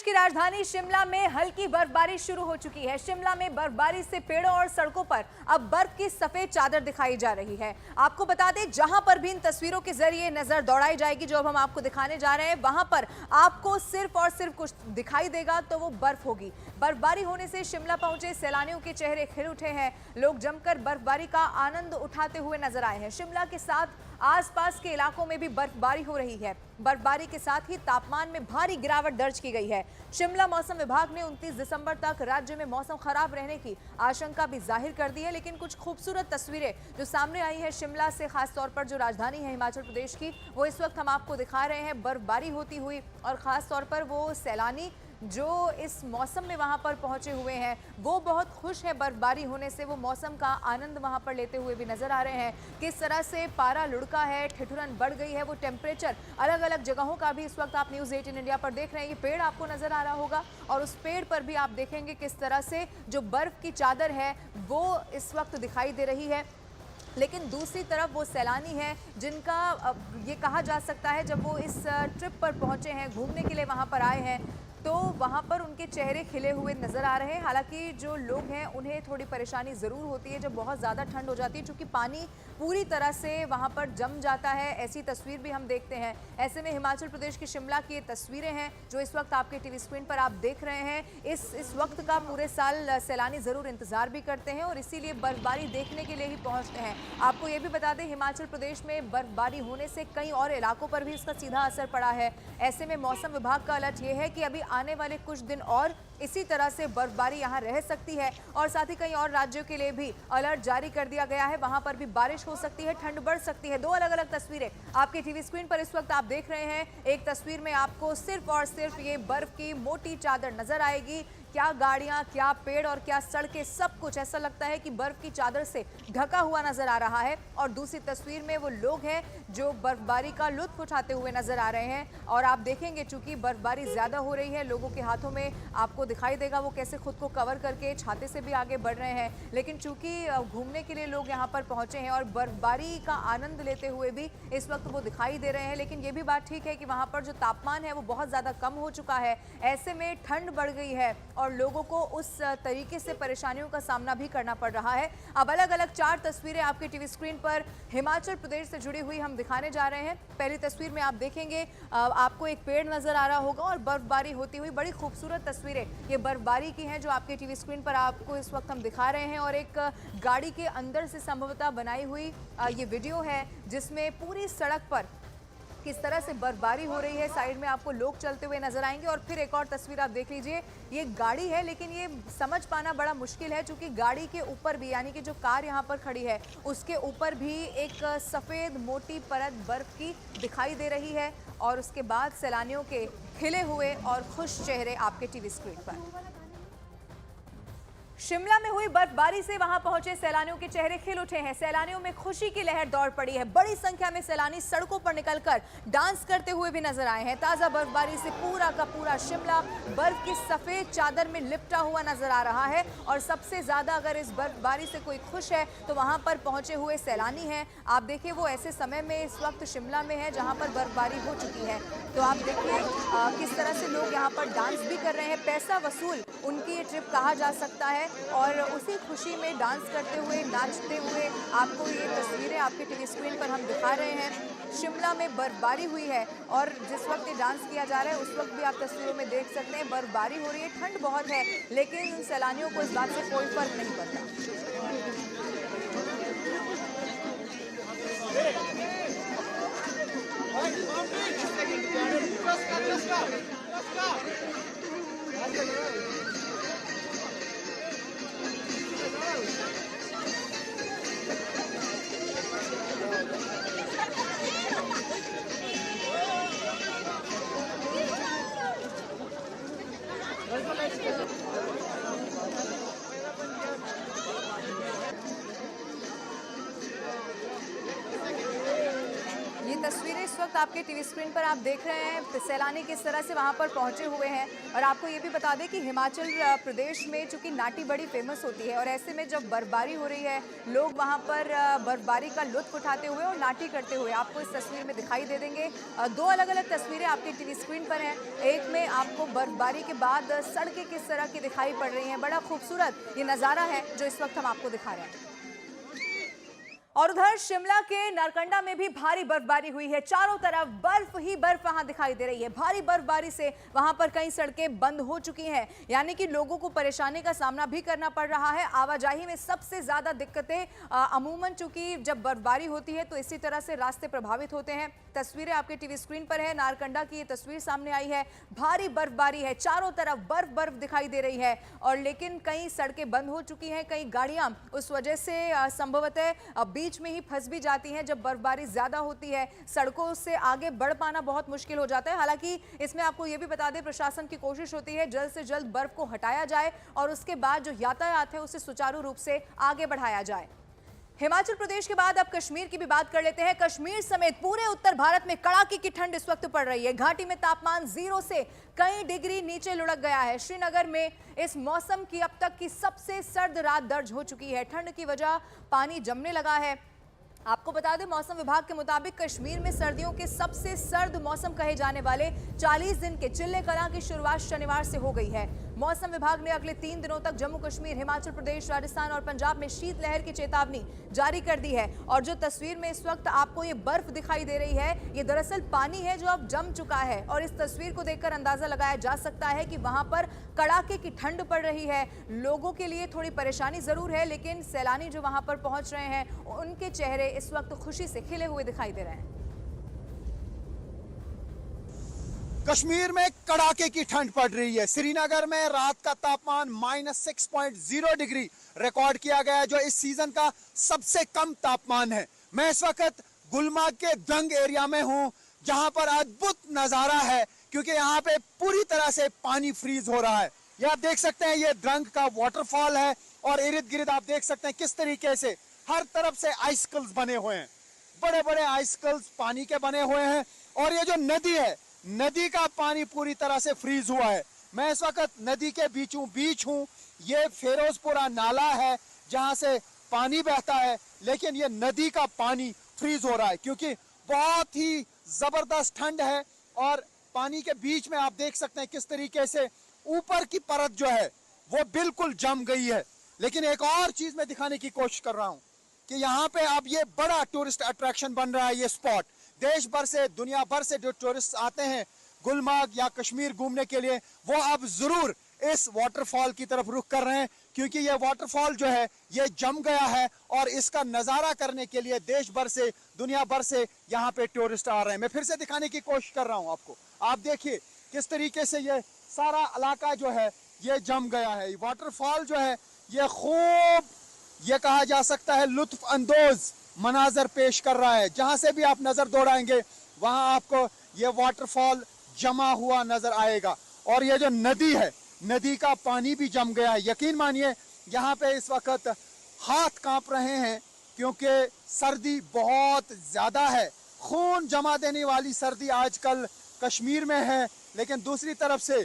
प्रदेश की राजधानी शिमला में हल्की बर्फबारी शुरू हो चुकी है। शिमला में बर्फबारी से पेड़ों और सड़कों पर अब बर्फ की सफेद चादर दिखाई जा रही है। आपको बता दें, जहां पर भी इन तस्वीरों के जरिए नजर दौड़ाई जाएगी, जो अब हम आपको दिखाने जा रहे हैं, वहां पर आपको सिर्फ और सिर्फ कुछ दिखाई देगा तो वो बर्फ होगी। बर्फबारी होने से शिमला पहुंचे सैलानियों के चेहरे खिल उठे हैं। लोग जमकर बर्फबारी का आनंद उठाते हुए नजर आए हैं। शिमला के साथ आसपास के इलाकों में भी बर्फबारी हो रही है। बर्फबारी के साथ ही तापमान में भारी गिरावट दर्ज की गई है। शिमला मौसम विभाग ने 29 दिसंबर तक राज्य में मौसम खराब रहने की आशंका भी जाहिर कर दी है। लेकिन कुछ खूबसूरत तस्वीरें जो सामने आई है शिमला से, खास तौर पर जो राजधानी है हिमाचल प्रदेश की, वो इस वक्त हम आपको दिखा रहे हैं बर्फबारी होती हुई। और खास तौर पर वो सैलानी जो इस मौसम में वहां पर पहुंचे हुए हैं, वो बहुत खुश है बर्फबारी होने से। वो मौसम का आनंद वहां पर लेते हुए भी नजर आ रहे हैं। किस तरह से पारा लुढ़का है, ठिठुरन बढ़ गई है, वो टेम्परेचर अलग अलग जगहों का भी इस वक्त आप न्यूज़ 18 इंडिया पर देख रहे हैं। ये पेड़ आपको नजर आ रहा होगा और उस पेड़ पर भी आप देखेंगे किस तरह से जो बर्फ की चादर है वो इस वक्त दिखाई दे रही है। लेकिन दूसरी तरफ वो सैलानी हैं जिनका ये कहा जा सकता है, जब वो इस ट्रिप पर पहुंचे हैं, घूमने के लिए वहां पर आए हैं, तो वहां पर उनके चेहरे खिले हुए नजर आ रहे हैं। हालांकि जो लोग हैं उन्हें थोड़ी परेशानी ज़रूर होती है जब बहुत ज़्यादा ठंड हो जाती है, क्योंकि पानी पूरी तरह से वहां पर जम जाता है। ऐसी तस्वीर भी हम देखते हैं। ऐसे में हिमाचल प्रदेश की शिमला की ये तस्वीरें हैं जो इस वक्त आपके टीवी स्क्रीन पर आप देख रहे हैं। इस वक्त का पूरे साल सैलानी ज़रूर इंतज़ार भी करते हैं और इसीलिए बर्फबारी देखने के लिए ही पहुँचते हैं। आपको ये भी बता दें, हिमाचल प्रदेश में बर्फबारी होने से कई और इलाकों पर भी इसका सीधा असर पड़ा है। ऐसे में मौसम विभाग का अलर्ट ये है कि अभी आने वाले कुछ दिन और इसी तरह से बर्फबारी यहां रह सकती है और साथ ही कई और राज्यों के लिए भी अलर्ट जारी कर दिया गया है। वहां पर भी बारिश हो सकती है, ठंड बढ़ सकती है। दो अलग अलग तस्वीरें आपके टीवी स्क्रीन पर इस वक्त आप देख रहे हैं। एक तस्वीर में आपको सिर्फ और सिर्फ ये बर्फ की मोटी चादर नजर आएगी। क्या गाड़ियां, क्या पेड़ और क्या सड़कें, सब कुछ ऐसा लगता है कि बर्फ की चादर से ढका हुआ नजर आ रहा है। और दूसरी तस्वीर में वो लोग हैं जो बर्फबारी का लुत्फ उठाते हुए नजर आ रहे हैं। और आप देखेंगे चूंकि बर्फबारी ज्यादा हो रही है, लोगों के हाथों में आपको दिखाई देगा वो कैसे खुद को कवर करके छाते से भी आगे बढ़ रहे हैं। लेकिन चूंकि घूमने के लिए लोग यहाँ पर पहुंचे हैं और बर्फबारी का आनंद लेते हुए भी इस वक्त वो दिखाई दे रहे हैं। लेकिन ये भी बात ठीक है कि वहां पर जो तापमान है वो बहुत ज्यादा कम हो चुका है। ऐसे में ठंड बढ़ गई है और लोगों को उस तरीके से परेशानियों का सामना भी करना पड़ रहा है। अब अलग अलग 4 तस्वीरें आपके टीवी स्क्रीन पर हिमाचल प्रदेश से जुड़ी हुई हम दिखाने जा रहे हैं। पहली तस्वीर में आप देखेंगे आपको एक पेड़ नजर आ रहा होगा और बर्फबारी होती हुई बड़ी खूबसूरत तस्वीरें ये बर्फबारी की हैं जो आपके टीवी स्क्रीन पर आपको इस वक्त हम दिखा रहे हैं। और एक गाड़ी के अंदर से संभवतः बनाई हुई ये वीडियो है जिसमें पूरी सड़क पर किस तरह से बर्फबारी हो रही है। साइड में आपको लोग चलते हुए नजर आएंगे। और फिर एक और तस्वीर आप देख लीजिए, ये गाड़ी है, लेकिन ये समझ पाना बड़ा मुश्किल है क्योंकि गाड़ी के ऊपर भी, यानी कि जो कार यहाँ पर खड़ी है उसके ऊपर भी एक सफ़ेद मोटी परत बर्फ की दिखाई दे रही है। और उसके बाद सैलानियों के खिले हुए और खुश चेहरे आपके टीवी स्क्रीन पर। शिमला में हुई बर्फबारी से वहां पहुंचे सैलानियों के चेहरे खिल उठे हैं। सैलानियों में खुशी की लहर दौड़ पड़ी है। बड़ी संख्या में सैलानी सड़कों पर निकलकर डांस करते हुए भी नजर आए हैं। ताजा बर्फबारी से पूरा का पूरा शिमला बर्फ की सफेद चादर में लिपटा हुआ नजर आ रहा है। और सबसे ज्यादा अगर इस बर्फबारी से कोई खुश है तो वहां पर पहुंचे हुए सैलानी हैं। आप देखिए, वो ऐसे समय में इस वक्त शिमला में है जहां पर बर्फबारी हो चुकी है। तो आप देखिए किस तरह से लोग यहाँ पर डांस भी कर रहे हैं। पैसा वसूल उनकी ये ट्रिप कहा जा सकता है और उसी खुशी में डांस करते हुए, नाचते हुए आपको ये तस्वीरें आपके टीवी स्क्रीन पर हम दिखा रहे हैं। शिमला में बर्फबारी हुई है और जिस वक्त ये डांस किया जा रहा है उस वक्त भी आप तस्वीरों में देख सकते हैं बर्फबारी हो रही है, ठंड बहुत है, लेकिन सैलानियों को इस बात से कोई फर्क नहीं पड़ता। ये तस्वीरें वक्त आपके टीवी स्क्रीन पर आप देख रहे हैं सैलानी किस तरह से वहां पर पहुंचे हुए हैं। और आपको ये भी बता दें कि हिमाचल प्रदेश में चूंकि नाटी बड़ी फेमस होती है और ऐसे में जब बर्फबारी हो रही है लोग वहां पर बर्फबारी का लुत्फ उठाते हुए और नाटी करते हुए आपको इस तस्वीर में दिखाई दे देंगे। दो अलग अलग तस्वीरें आपके टीवी स्क्रीन पर हैं। एक में आपको बर्फबारी के बाद सड़कें किस तरह की दिखाई पड़ रही हैं, बड़ा खूबसूरत ये नज़ारा है जो इस वक्त हम आपको दिखा रहे हैं। और उधर शिमला के नारकंडा में भी भारी बर्फबारी हुई है। चारों तरफ बर्फ ही बर्फ वहां दिखाई दे रही है। भारी बर्फबारी से वहां पर कई सड़कें बंद हो चुकी हैं, यानी कि लोगों को परेशानी का सामना भी करना पड़ रहा है। आवाजाही में सबसे ज्यादा दिक्कतें अमूमन चूंकि जब बर्फबारी होती है तो इसी तरह से रास्ते प्रभावित होते हैं। तस्वीरें आपके टीवी स्क्रीन पर है, नारकंडा की ये तस्वीर सामने आई है। भारी बर्फबारी है, चारों तरफ बर्फ बर्फ दिखाई दे रही है और लेकिन कई सड़कें बंद हो चुकी हैं। कई गाड़ियां उस वजह से संभवतः बीच में ही फंस भी जाती हैं। जब बर्फबारी ज्यादा होती है सड़कों से आगे बढ़ पाना बहुत मुश्किल हो जाता है। हालांकि इसमें आपको यह भी बता दें प्रशासन की कोशिश होती है जल्द से जल्द बर्फ को हटाया जाए और उसके बाद जो यातायात है उसे सुचारू रूप से आगे बढ़ाया जाए। हिमाचल प्रदेश के बाद अब कश्मीर की भी बात कर लेते हैं। कश्मीर समेत पूरे उत्तर भारत में कड़ाके की ठंड इस वक्त पड़ रही है। घाटी में तापमान 0 से कई डिग्री नीचे लुढ़क गया है। श्रीनगर में इस मौसम की अब तक की सबसे सर्द रात दर्ज हो चुकी है। ठंड की वजह पानी जमने लगा है। आपको बता दें मौसम विभाग के मुताबिक कश्मीर में सर्दियों के सबसे सर्द मौसम कहे जाने वाले 40 दिन के चिल्ले कलां की शुरुआत शनिवार से हो गई है। मौसम विभाग ने अगले 3 दिनों तक जम्मू कश्मीर, हिमाचल प्रदेश, राजस्थान और पंजाब में शीतलहर की चेतावनी जारी कर दी है। और जो तस्वीर में इस वक्त आपको ये बर्फ दिखाई दे रही है ये दरअसल पानी है जो अब जम चुका है। और इस तस्वीर को देखकर अंदाजा लगाया जा सकता है कि वहां पर कड़ाके की ठंड पड़ रही है। लोगों के लिए थोड़ी परेशानी जरूर है, लेकिन सैलानी जो वहां पर पहुंच रहे हैं उनके चेहरे इस वक्त खुशी से खिले हुए दिखाई दे रहे हैं। कश्मीर में कड़ाके की ठंड पड़ रही है। श्रीनगर में रात का तापमान -6.0 डिग्री रिकॉर्ड किया गया, जो इस सीजन का सबसे कम तापमान है। मैं इस वक्त गुलमर्ग के द्रंग एरिया में हूं, जहां पर अद्भुत नजारा है क्योंकि यहां पे पूरी तरह से पानी फ्रीज हो रहा है। ये आप देख सकते हैं, ये द्रंग का वाटरफॉल है और इर्द गिर्द आप देख सकते हैं किस तरीके से हर तरफ से आइसकल्स बने हुए हैं। बड़े बड़े आइसकल्स पानी के बने हुए हैं और ये जो नदी है, नदी का पानी पूरी तरह से फ्रीज हुआ है। मैं इस वक्त नदी के बीच हूँ। ये फेरोजपुरा नाला है जहां से पानी बहता है, लेकिन ये नदी का पानी फ्रीज हो रहा है क्योंकि बहुत ही जबरदस्त ठंड है। और पानी के बीच में आप देख सकते हैं किस तरीके से ऊपर की परत जो है वो बिल्कुल जम गई है। लेकिन एक और चीज मैं दिखाने की कोशिश कर रहा हूं कि यहाँ पे अब ये बड़ा टूरिस्ट अट्रैक्शन बन रहा है। ये स्पॉट देश भर से, दुनिया भर से जो टूरिस्ट आते हैं गुलमर्ग या कश्मीर घूमने के लिए, वो अब जरूर इस वाटरफॉल की तरफ रुख कर रहे हैं क्योंकि ये वाटरफॉल जो है ये जम गया है और इसका नजारा करने के लिए देश भर से, दुनिया भर से यहाँ पे टूरिस्ट आ रहे हैं। मैं फिर से दिखाने की कोशिश कर रहा हूँ आपको। आप देखिए किस तरीके से ये सारा इलाका जो है ये जम गया है। वाटरफॉल जो है ये खूब, ये कहा जा सकता है, लुत्फ अंदोज मनाजर पेश कर रहा है। जहां से भी आप नजर दौड़ाएंगे वहां आपको ये वाटरफॉल जमा हुआ नजर आएगा। और ये जो नदी है, नदी का पानी भी जम गया है। यकीन मानिए यहाँ पे इस वक्त हाथ कांप रहे हैं क्योंकि सर्दी बहुत ज्यादा है। खून जमा देने वाली सर्दी आजकल कश्मीर में है, लेकिन दूसरी तरफ से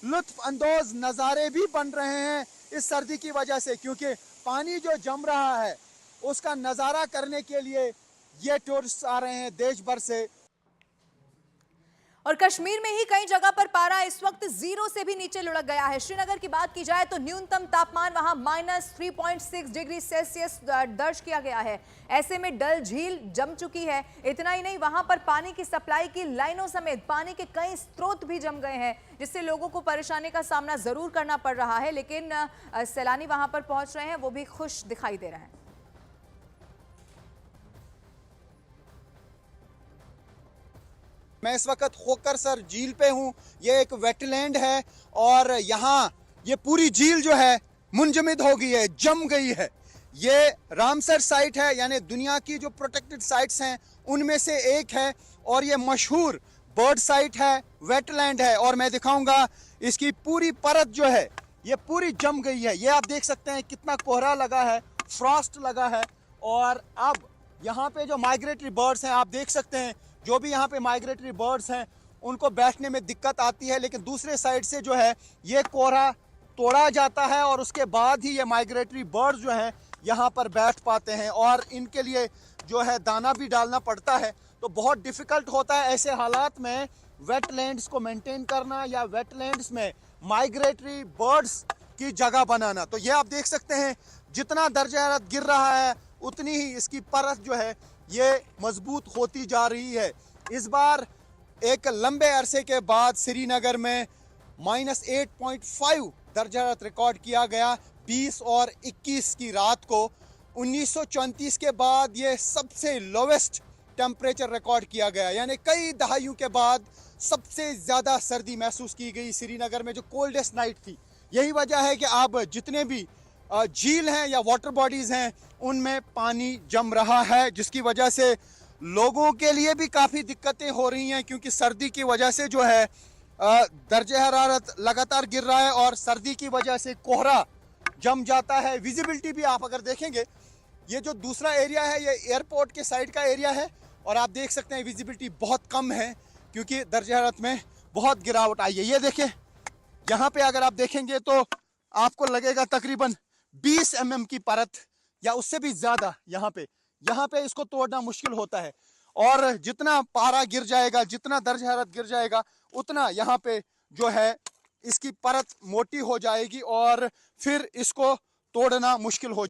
लुत्फ अंदोज नज़ारे भी बन रहे हैं इस सर्दी की वजह से क्योंकि पानी जो जम रहा है उसका नज़ारा करने के लिए ये टूरिस्ट आ रहे हैं देश भर से। और कश्मीर में ही कई जगह पर पारा इस वक्त 0 से भी नीचे लुढ़क गया है। श्रीनगर की बात की जाए तो न्यूनतम तापमान वहां -3.6 डिग्री सेल्सियस दर्ज किया गया है। ऐसे में डल झील जम चुकी है। इतना ही नहीं, वहां पर पानी की सप्लाई की लाइनों समेत पानी के कई स्रोत भी जम गए हैं, जिससे लोगों को परेशानी का सामना जरूर करना पड़ रहा है। लेकिन सैलानी वहां पर पहुंच रहे हैं, वो भी खुश दिखाई दे रहे हैं। मैं इस वक्त खोकरसर झील पे हूँ। ये एक वेटलैंड है और यहाँ ये पूरी झील जो है मुंजमद हो गई है, जम गई है। ये रामसर साइट है, यानी दुनिया की जो प्रोटेक्टेड साइट्स हैं उनमें से एक है और ये मशहूर बर्ड साइट है, वेटलैंड है। और मैं दिखाऊंगा इसकी पूरी परत जो है ये पूरी जम गई है। ये आप देख सकते हैं कितना कोहरा लगा है, फ्रॉस्ट लगा है। और अब यहाँ पे जो माइग्रेटरी बर्ड्स हैं आप देख सकते हैं, जो भी यहाँ पे माइग्रेटरी बर्ड्स हैं उनको बैठने में दिक्कत आती है, लेकिन दूसरे साइड से जो है ये कोहरा तोड़ा जाता है और उसके बाद ही ये माइग्रेटरी बर्ड्स जो हैं यहाँ पर बैठ पाते हैं। और इनके लिए जो है दाना भी डालना पड़ता है, तो बहुत डिफ़िकल्ट होता है ऐसे हालात में वेटलैंड्स को मेंटेन करना या वेटलैंड्स में माइग्रेटरी बर्ड्स की जगह बनाना। तो ये आप देख सकते हैं जितना दर्जा हरारत गिर रहा है उतनी ही इसकी परत जो है ये मजबूत होती जा रही है। इस बार एक लंबे अरसे के बाद श्रीनगर में -8.5 दर्जा हरारत रिकॉर्ड किया गया 20 और 21 की रात को। 1934 के बाद ये सबसे लोवेस्ट टेम्परेचर रिकॉर्ड किया गया, यानी कई दहाइयों के बाद सबसे ज़्यादा सर्दी महसूस की गई श्रीनगर में, जो कोल्डेस्ट नाइट थी। यही वजह है कि अब जितने भी झील हैं या वाटर बॉडीज़ हैं उनमें पानी जम रहा है, जिसकी वजह से लोगों के लिए भी काफ़ी दिक्कतें हो रही हैं, क्योंकि सर्दी की वजह से जो है दर्जे हरारत लगातार गिर रहा है और सर्दी की वजह से कोहरा जम जाता है। विजिबिलिटी भी आप अगर देखेंगे, ये जो दूसरा एरिया है ये एयरपोर्ट के साइड का एरिया है और आप देख सकते हैं विजिबिलिटी बहुत कम है क्योंकि दर्जे हरारत में बहुत गिरावट आई है। ये देखें, यहाँ पे अगर आप देखेंगे तो आपको लगेगा तकरीबन 20 mm की परत या उससे भी ज़्यादा यहाँ पे इसको तोड़ना मुश्किल होता है। और जितना पारा गिर जाएगा, जितना दर्ज हरारत गिर जाएगा, उतना यहाँ पे जो है इसकी परत मोटी हो जाएगी और फिर इसको तोड़ना मुश्किल हो